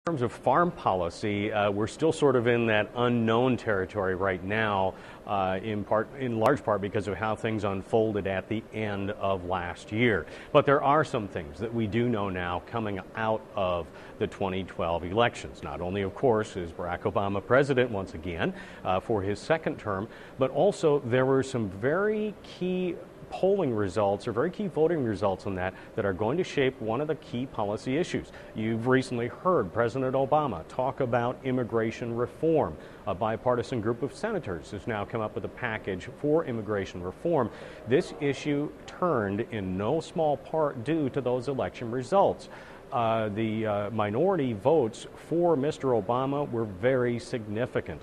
In terms of farm policy, we're still sort of in that unknown territory right now, in large part because of how things unfolded at the end of last year. But there are some things that we do know now coming out of the 2012 elections. Not only, of course, is Barack Obama president once again for his second term, but also there were some very key polling results or very key voting results on that are going to shape one of the key policy issues. You've recently heard President Obama talk about immigration reform. A bipartisan group of senators has now come up with a package for immigration reform. This issue turned in no small part due to those election results. The minority votes for Mr. Obama were very significant.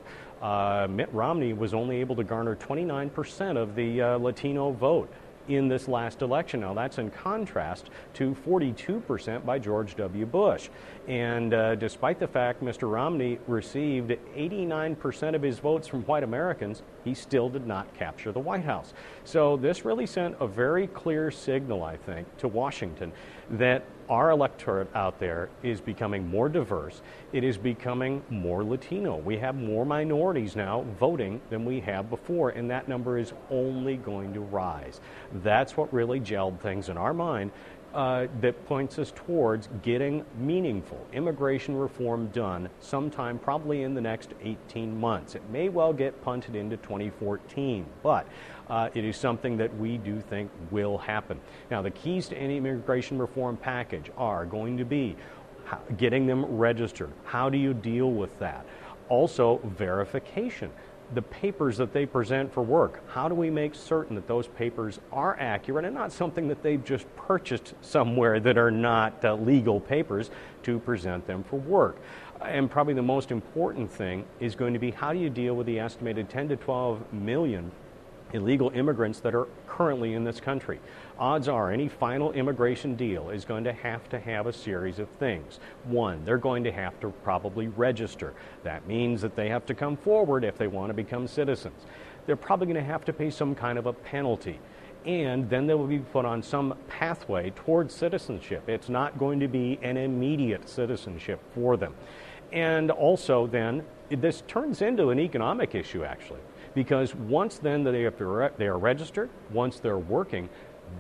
Mitt Romney was only able to garner 29% of the Latino vote in this last election. Now, that's in contrast to 42% by George W. Bush. And despite the fact Mr. Romney received 89% of his votes from white Americans, he still did not capture the White House. So this really sent a very clear signal, I think, to Washington that our electorate out there is becoming more diverse. It is becoming more Latino. We have more minorities now voting than we have before, and that number is only going to rise. That's what really gelled things in our mind that points us towards getting meaningful immigration reform done sometime probably in the next 18 months. It may well get punted into 2014, but it is something that we do think will happen. Now, the keys to any immigration reform package are going to be getting them registered. How do you deal with that? Also, verification. The papers that they present for work, how do we make certain that those papers are accurate and not something that they've just purchased somewhere that are not legal papers to present them for work? And probably the most important thing is going to be how do you deal with the estimated 10 to 12 million illegal immigrants that are currently in this country. Odds are any final immigration deal is going to have a series of things. One, they're going to have to probably register. That means that they have to come forward if they want to become citizens. They're probably going to have to pay some kind of a penalty. And then they will be put on some pathway towards citizenship. It's not going to be an immediate citizenship for them. And also then, this turns into an economic issue actually, because once then they are registered, once they're working,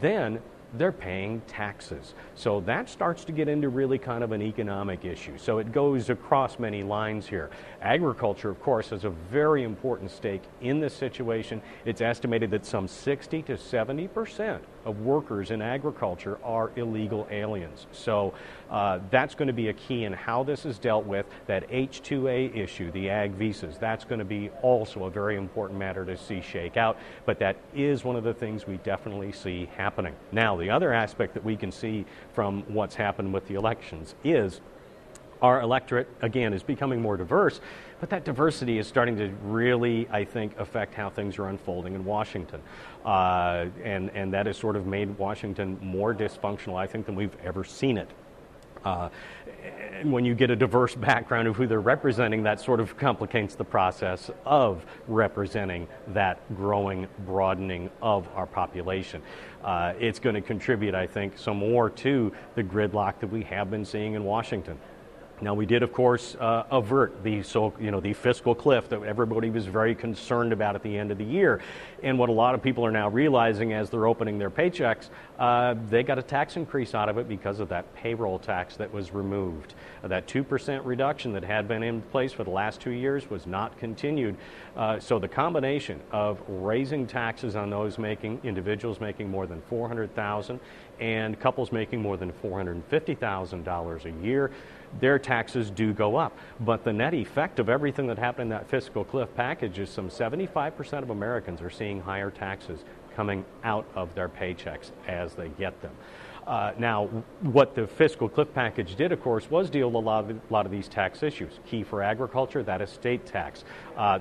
then they're paying taxes. So that starts to get into really kind of an economic issue. So it goes across many lines here. Agriculture, of course, has a very important stake in this situation. It's estimated that some 60 to 70% of workers in agriculture are illegal aliens. So that's going to be a key in how this is dealt with. That H-2A issue, the ag visas, that's going to be also a very important matter to see shake out. But that is one of the things we definitely see happening. Now, the other aspect that we can see from what's happened with the elections is our electorate, again, is becoming more diverse, but that diversity is starting to really, I think, affect how things are unfolding in Washington. And that has sort of made Washington more dysfunctional, I think, than we've ever seen it. And when you get a diverse background of who they're representing, that sort of complicates the process of representing that growing, broadening of our population. It's going to contribute, I think, some more to the gridlock that we have been seeing in Washington. Now, we did, of course, avert the fiscal cliff that everybody was very concerned about at the end of the year. And what a lot of people are now realizing as they're opening their paychecks, they got a tax increase out of it because of that payroll tax that was removed. That 2% reduction that had been in place for the last 2 years was not continued. So the combination of raising taxes on those individuals making more than $400,000 and couples making more than $450,000 a year, their taxes do go up. But the net effect of everything that happened in that fiscal cliff package is some 75% of Americans are seeing higher taxes coming out of their paychecks as they get them. Now, what the fiscal cliff package did, of course, was deal with a lot of these tax issues. Key for agriculture, that estate tax.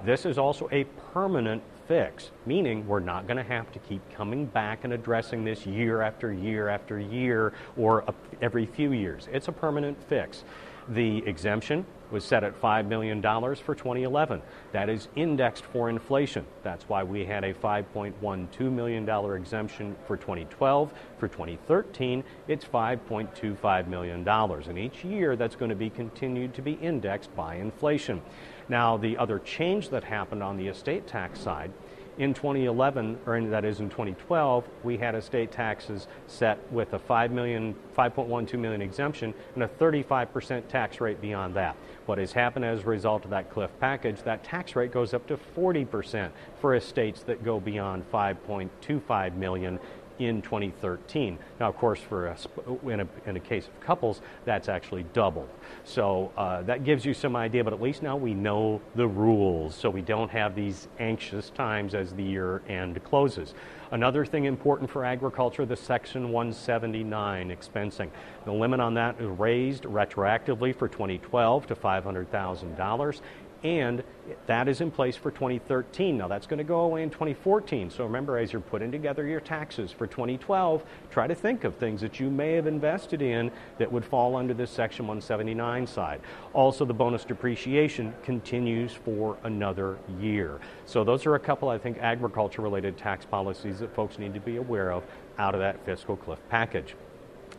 This is also a permanent fix, meaning we're not going to have to keep coming back and addressing this year after year after year or every few years. It's a permanent fix. The exemption was set at $5 million for 2011. That is indexed for inflation. That's why we had a $5.12 million exemption for 2012. For 2013, it's $5.25 million. And each year, that's going to be continued to be indexed by inflation. Now, the other change that happened on the estate tax side, in 2011, or that is in 2012, we had estate taxes set with a $5.12 million exemption and a 35% tax rate beyond that. What has happened as a result of that cliff package, that tax rate goes up to 40% for estates that go beyond $5.25 million in 2013. Now, of course, for us, in a case of couples, that's actually doubled. So that gives you some idea, but at least now we know the rules, so we don't have these anxious times as the year end closes. Another thing important for agriculture, the Section 179 expensing. The limit on that is raised retroactively for 2012 to $500,000. And that is in place for 2013. Now, that's going to go away in 2014. So remember, as you're putting together your taxes for 2012, try to think of things that you may have invested in that would fall under this Section 179 side. Also, the bonus depreciation continues for another year. So those are a couple, I think, agriculture-related tax policies that folks need to be aware of out of that fiscal cliff package.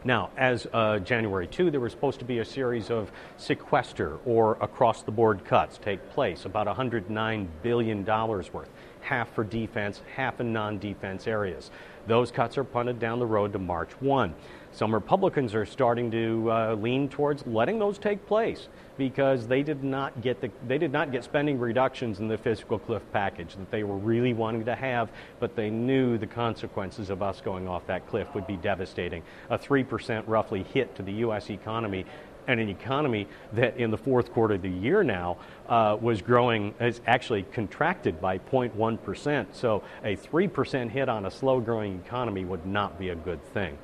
Now, as January 2, there was supposed to be a series of sequester or across-the-board cuts take place, about $109 billion worth, half for defense, half in non-defense areas. Those cuts are punted down the road to March 1. Some Republicans are starting to lean towards letting those take place because they did not get spending reductions in the fiscal cliff package that they were really wanting to have, but they knew the consequences of us going off that cliff would be devastating. A 3% roughly hit to the U.S. economy, and an economy that in the fourth quarter of the year now was growing, has actually contracted by 0.1%. So a 3% hit on a slow-growing economy would not be a good thing.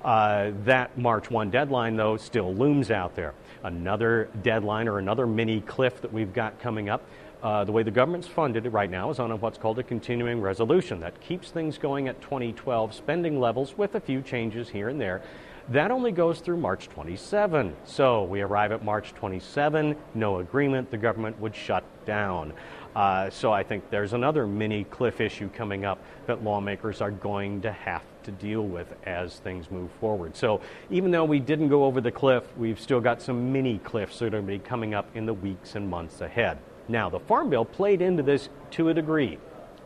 That March 1 deadline, though, still looms out there. Another deadline or another mini cliff that we've got coming up. The way the government's funded right now is on what's called a continuing resolution that keeps things going at 2012 spending levels with a few changes here and there. That only goes through March 27. So we arrive at March 27, no agreement, the government would shut down. So I think there's another mini cliff issue coming up that lawmakers are going to have to deal with as things move forward. So even though we didn't go over the cliff, we've still got some mini cliffs that are going to be coming up in the weeks and months ahead. Now, the Farm Bill played into this to a degree.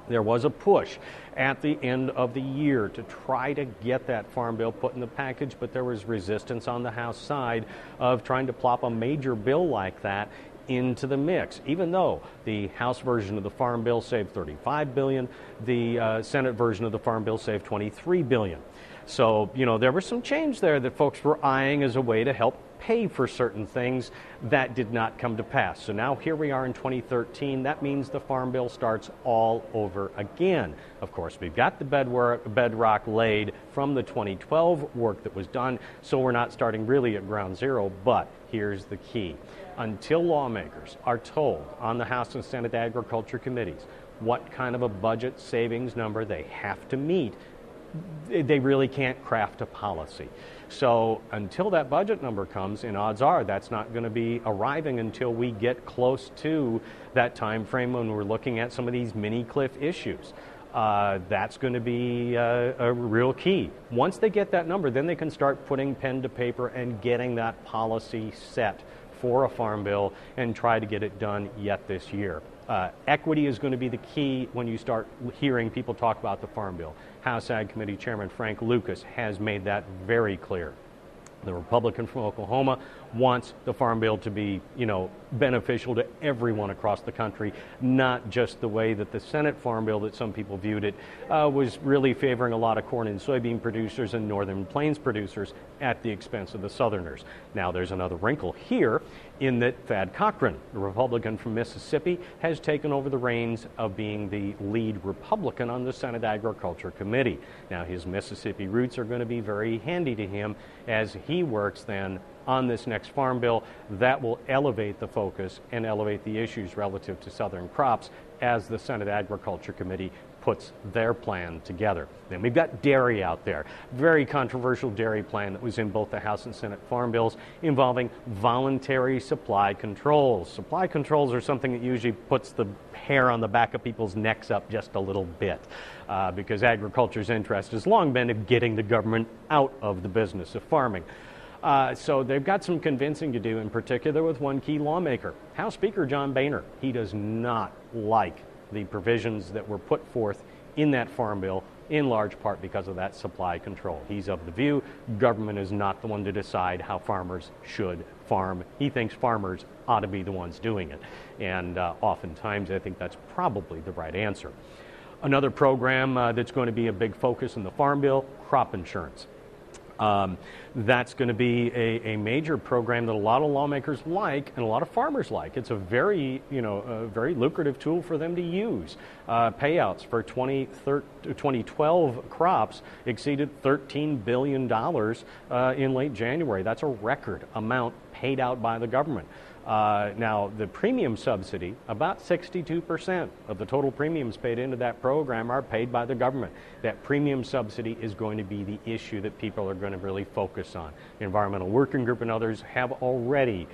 There was a push at the end of the year to try to get that Farm Bill put in the package, but there was resistance on the House side of trying to plop a major bill like that into the mix. Even though the House version of the Farm Bill saved $35 billion, the Senate version of the Farm Bill saved $23 billion. So, there was some change there that folks were eyeing as a way to help pay for certain things that did not come to pass. So now here we are in 2013. That means the Farm Bill starts all over again. Of course, we've got the bedrock laid from the 2012 work that was done, so we're not starting really at ground zero. But here's the key. Until lawmakers are told on the House and Senate Agriculture Committees what kind of a budget savings number they have to meet, they really can't craft a policy. So until that budget number comes, and odds are that's not going to be arriving until we get close to that time frame when we're looking at some of these mini cliff issues. That's going to be a real key. Once they get that number, then they can start putting pen to paper and getting that policy set for a Farm Bill and try to get it done yet this year. Equity is going to be the key when you start hearing people talk about the Farm Bill. House Ag Committee Chairman Frank Lucas has made that very clear. The Republican from Oklahoma wants the Farm Bill to be, beneficial to everyone across the country, not just the way that the Senate Farm Bill that some people viewed it was really favoring a lot of corn and soybean producers and northern plains producers at the expense of the southerners. Now there's another wrinkle here in that Thad Cochran, the Republican from Mississippi, has taken over the reins of being the lead Republican on the Senate Agriculture Committee. Now his Mississippi roots are going to be very handy to him as he works then on this next Farm Bill that will elevate the focus and elevate the issues relative to southern crops as the Senate Agriculture Committee puts their plan together. Then we've got dairy out there. Very controversial dairy plan that was in both the House and Senate farm bills involving voluntary supply controls. Supply controls are something that usually puts the hair on the back of people's necks up just a little bit because agriculture's interest has long been in getting the government out of the business of farming. So they've got some convincing to do, in particular with one key lawmaker, House Speaker John Boehner. He does not like the provisions that were put forth in that farm bill, in large part because of that supply control. He's of the view government is not the one to decide how farmers should farm. He thinks farmers ought to be the ones doing it. And oftentimes I think that's probably the right answer. Another program that's going to be a big focus in the farm bill, crop insurance. That's going to be a major program that a lot of lawmakers like and a lot of farmers like. It's a very lucrative tool for them to use. Payouts for 2012 crops exceeded $13 billion in late January. That's a record amount paid out by the government. Now, the premium subsidy, about 62% of the total premiums paid into that program are paid by the government. That premium subsidy is going to be the issue that people are going to really focus on. The Environmental Working Group and others have already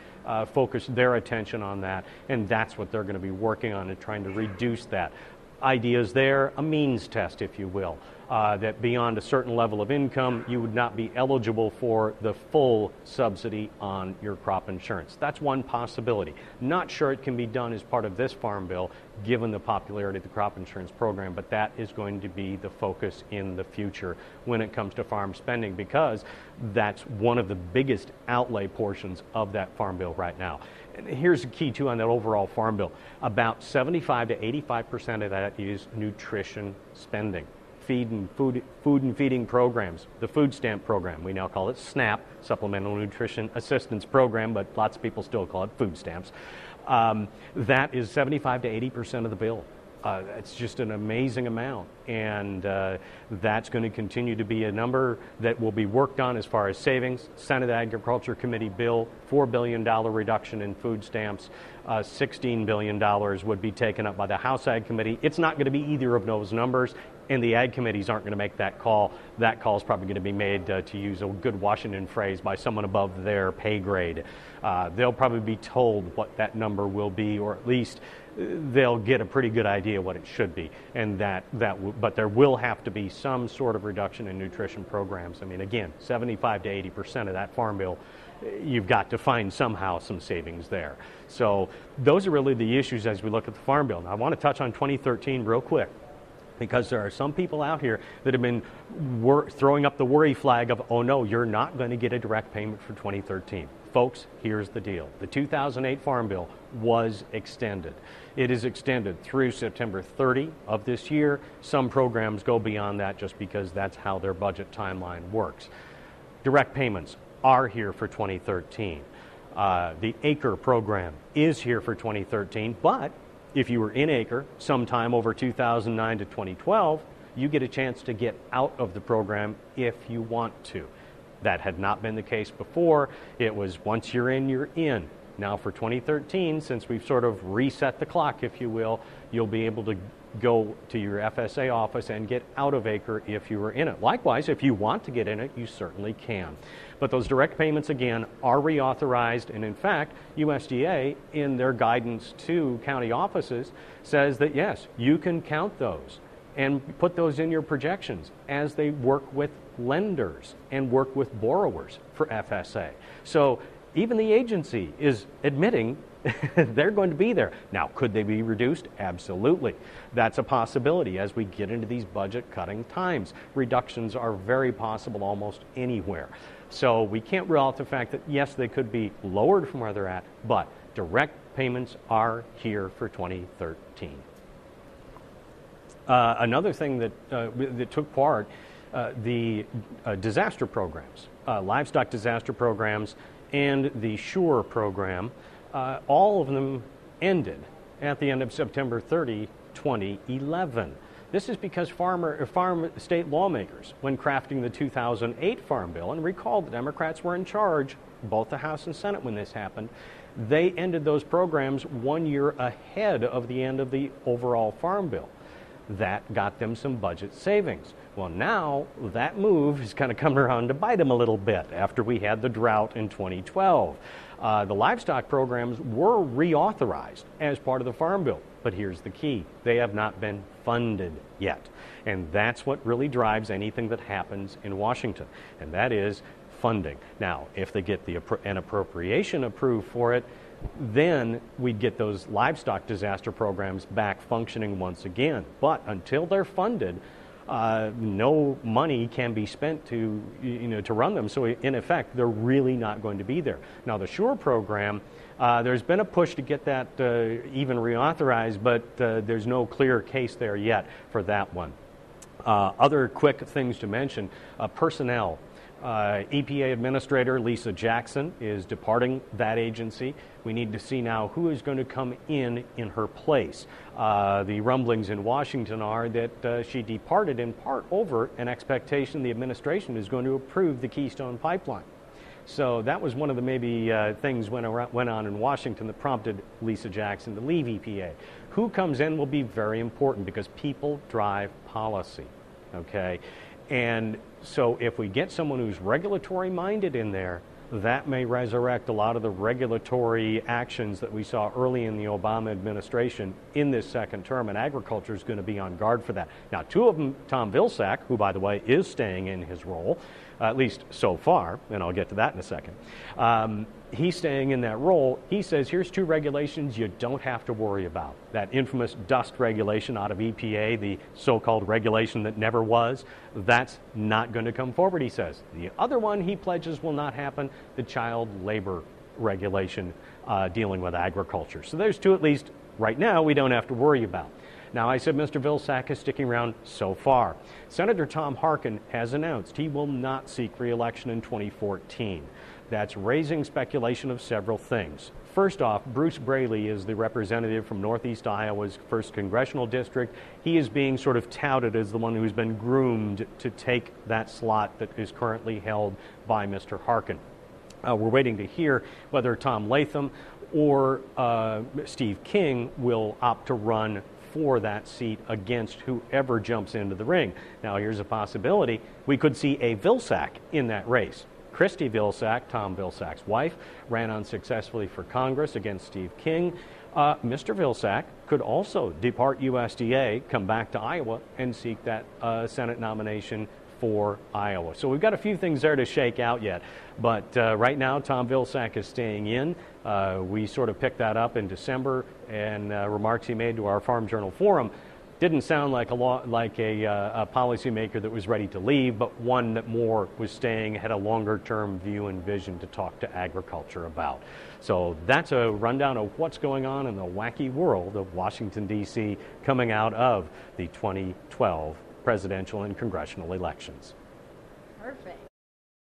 focused their attention on that, and that's what they're going to be working on and trying to reduce that. Ideas there, a means test, if you will, that beyond a certain level of income, you would not be eligible for the full subsidy on your crop insurance. That's one possibility. Not sure it can be done as part of this farm bill, given the popularity of the crop insurance program, but that is going to be the focus in the future when it comes to farm spending, because that's one of the biggest outlay portions of that farm bill right now. And here's the key, too, on that overall farm bill. About 75 to 85% of that is nutrition spending. Food and feeding programs. The food stamp program, we now call it SNAP, Supplemental Nutrition Assistance Program, but lots of people still call it food stamps. That is 75 to 80% of the bill. It's just an amazing amount, and that's going to continue to be a number that will be worked on as far as savings. Senate Agriculture Committee bill, $4 billion reduction in food stamps, $16 billion would be taken up by the House Ag Committee. It's not going to be either of those numbers, and the Ag Committees aren't going to make that call. That call is probably going to be made, to use a good Washington phrase, by someone above their pay grade. They'll probably be told what that number will be, or at least they'll get a pretty good idea what it should be, and but there will have to be some sort of reduction in nutrition programs. I mean, again, 75 to 80% of that farm bill, you've got to find somehow some savings there. So those are really the issues as we look at the farm bill. Now, I want to touch on 2013 real quick, because there are some people out here that have been throwing up the worry flag of, oh no, you're not going to get a direct payment for 2013. Folks, here's the deal. The 2008 Farm Bill was extended. It is extended through September 30 of this year. Some programs go beyond that just because that's how their budget timeline works. Direct payments are here for 2013. The ACRE program is here for 2013, but if you were in ACRE sometime over 2009 to 2012, you get a chance to get out of the program if you want to. That had not been the case before. It was once you're in, you're in. Now for 2013, since we've sort of reset the clock, if you will, you'll be able to go to your FSA office and get out of ACRE if you were in it. Likewise, if you want to get in it, you certainly can. But those direct payments, again, are reauthorized, and in fact, USDA, in their guidance to county offices, says that yes, you can count those and put those in your projections as they work with lenders and work with borrowers for FSA. So even the agency is admitting they're going to be there. Now, could they be reduced? Absolutely. That's a possibility as we get into these budget cutting times. Reductions are very possible almost anywhere. So we can't rule out the fact that, yes, they could be lowered from where they're at, but direct payments are here for 2013. Another thing that took part, the disaster programs, livestock disaster programs, and the SURE program, all of them ended at the end of September 30, 2011. This is because farm state lawmakers, when crafting the 2008 Farm Bill, and recall the Democrats were in charge, both the House and Senate when this happened, they ended those programs 1 year ahead of the end of the overall Farm Bill. That got them some budget savings. Well, now that move is kind of coming around to bite them a little bit after we had the drought in 2012. The livestock programs were reauthorized as part of the Farm Bill, but here's the key. They have not been funded yet. And that's what really drives anything that happens in Washington, and that is funding. Now, if they get an appropriation approved for it, then we'd get those livestock disaster programs back functioning once again. But until they're funded, no money can be spent to run them. So in effect, they're really not going to be there. Now, the SURE program, there's been a push to get that even reauthorized, but there's no clear case there yet for that one. Other quick things to mention, personnel. EPA Administrator Lisa Jackson is departing that agency. We need to see now who is going to come in her place. The rumblings in Washington are that she departed in part over an expectation the administration is going to approve the Keystone Pipeline. So that was one of the maybe things went on in Washington that prompted Lisa Jackson to leave EPA. Who comes in will be very important because people drive policy, okay? And so if we get someone who's regulatory minded in there, that may resurrect a lot of the regulatory actions that we saw early in the Obama administration in this second term, and agriculture is going to be on guard for that. Now, two of them, Tom Vilsack, who, by the way, is staying in his role, at least so far, and I'll get to that in a second. He's staying in that role. He says, here's two regulations you don't have to worry about. That infamous dust regulation out of EPA, the so-called regulation that never was, that's not going to come forward, he says. The other one he pledges will not happen, the child labor regulation dealing with agriculture. So there's two at least right now we don't have to worry about. Now, I said Mr. Vilsack is sticking around so far. Senator Tom Harkin has announced he will not seek re-election in 2014. That's raising speculation of several things. First off, Bruce Braley is the representative from Northeast Iowa's 1st Congressional District. He is being sort of touted as the one who's been groomed to take that slot that is currently held by Mr. Harkin. We're waiting to hear whether Tom Latham or Steve King will opt to run for that seat against whoever jumps into the ring. Now, here's a possibility. We could see a Vilsack in that race. Christy Vilsack, Tom Vilsack's wife, ran unsuccessfully for Congress against Steve King. Mr. Vilsack could also depart USDA, come back to Iowa, and seek that Senate nomination for Iowa. So we've got a few things there to shake out yet. But right now, Tom Vilsack is staying in. We sort of picked that up in December, and remarks he made to our Farm Journal Forum didn't sound like a policymaker that was ready to leave, but one that more was staying, had a longer-term view and vision to talk to agriculture about. So that's a rundown of what's going on in the wacky world of Washington, D.C. coming out of the 2012 presidential and congressional elections. Perfect.